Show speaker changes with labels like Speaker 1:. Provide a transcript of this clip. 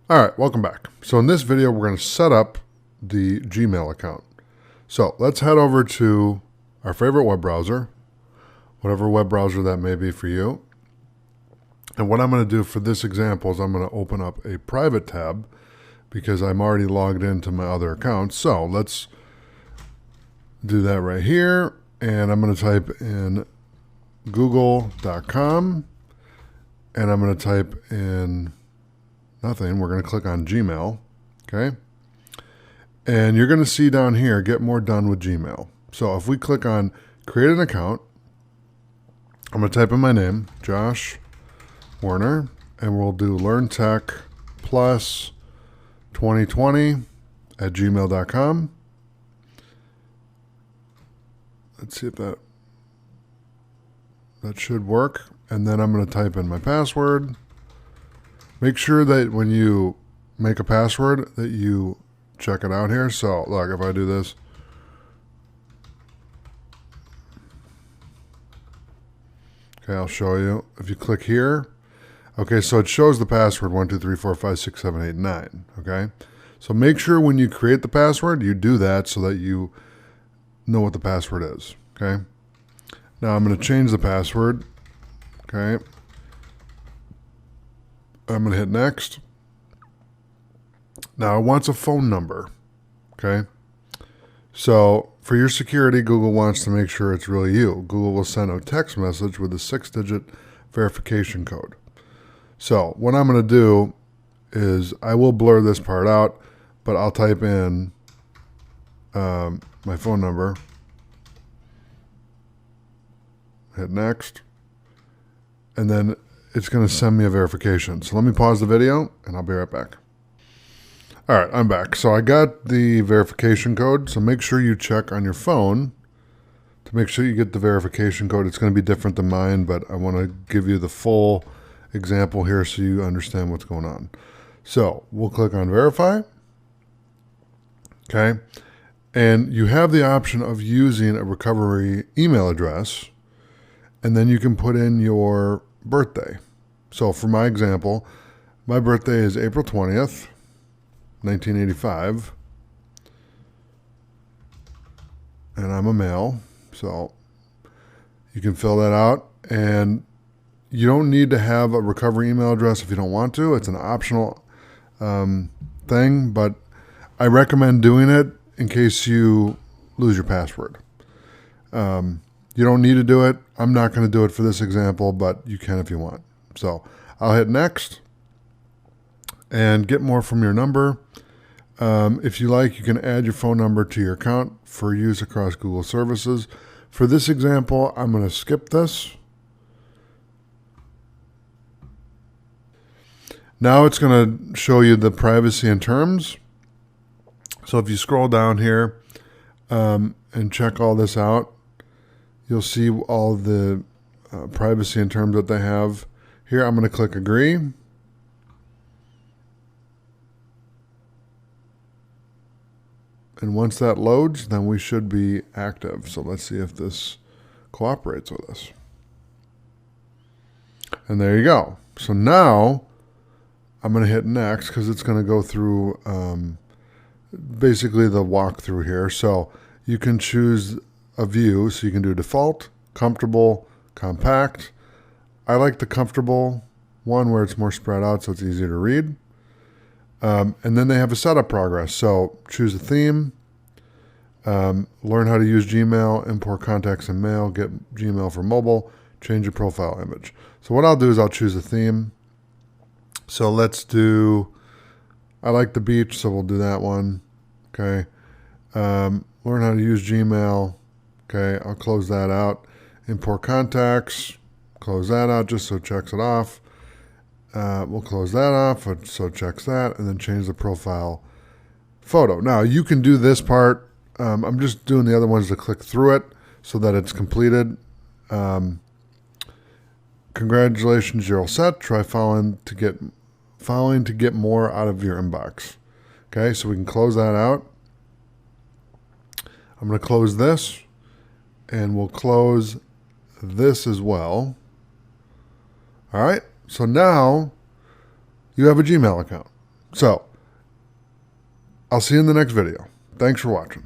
Speaker 1: All right, welcome back. So in this video, we're going to set up the Gmail account. So let's head over to our favorite web browser, whatever web browser that may be for you. And what I'm going to do for this example is I'm going to open up a private tab because I'm already logged into my other account. So let's do that right here. And I'm going to type in google.com and I'm going to type in nothing. We're going to click on Gmail. Okay. And you're going to see down here, get more done with Gmail. So if we click on create an account, I'm going to type in my name, Josh Werner, and we'll do Learn Tech Plus 2020 at gmail.com. Let's see if that should work. And then I'm going to type in my password. Make sure that when you make a password that you check it out here. So look, if I do this, okay, I'll show you. If you click here, okay, so it shows the password 1, 2, 3, 4, 5, 6, 7, 8, 9. Okay, so make sure when you create the password, you do that so that you know what the password is. Okay, now I'm going to change the password. Okay, I'm going to hit next. Now it wants a phone number. Okay, so for your security, Google wants to make sure it's really you. Google will send a text message with a 6-digit verification code. So what I'm going to do is I will blur this part out, but I'll type in my phone number. Hit next. And then it's going to send me a verification. So let me pause the video and I'll be right back. All right, I'm back. So I got the verification code. So make sure you check on your phone to make sure you get the verification code. It's going to be different than mine, but I want to give you the full example here so you understand what's going on. So we'll click on verify. Okay. And you have the option of using a recovery email address, and then you can put in your birthday. So for my example, my birthday is April 20th, 1985. And I'm a male. So you can fill that out. And you don't need to have a recovery email address if you don't want to. It's an optional thing, but I recommend doing it in case you lose your password. You don't need to do it. I'm not going to do it for this example, but you can if you want. So I'll hit next and get more from your number. If you like, you can add your phone number to your account for use across Google services. For this example, I'm going to skip this. Now it's going to show you the privacy and terms. So if you scroll down here and check all this out, you'll see all the privacy and terms that they have. Here, I'm going to click agree. And once that loads, then we should be active. So let's see if this cooperates with us. And there you go. So now I'm going to hit next because it's going to go through basically the walkthrough here. So you can choose a view. So you can do default, comfortable, compact. I like the comfortable one where it's more spread out so it's easier to read. And then they have a setup progress. So choose a theme, learn how to use Gmail, import contacts and mail, get Gmail for mobile, change your profile image. So what I'll do is I'll choose a theme. So let's do, I like the beach, so we'll do that one. Okay. Learn how to use Gmail. Okay. I'll close that out. Import contacts, close that out just so it checks it off. We'll close that off so it checks that, and then change the profile photo. Now you can do this part. I'm just doing the other ones to click through it so that it's completed. Congratulations, you're all set. Try following to get more out of your inbox. Okay, so we can close that out. I'm going to close this, and we'll close this as well. All right, so now you have a Gmail account. So I'll see you in the next video. Thanks for watching.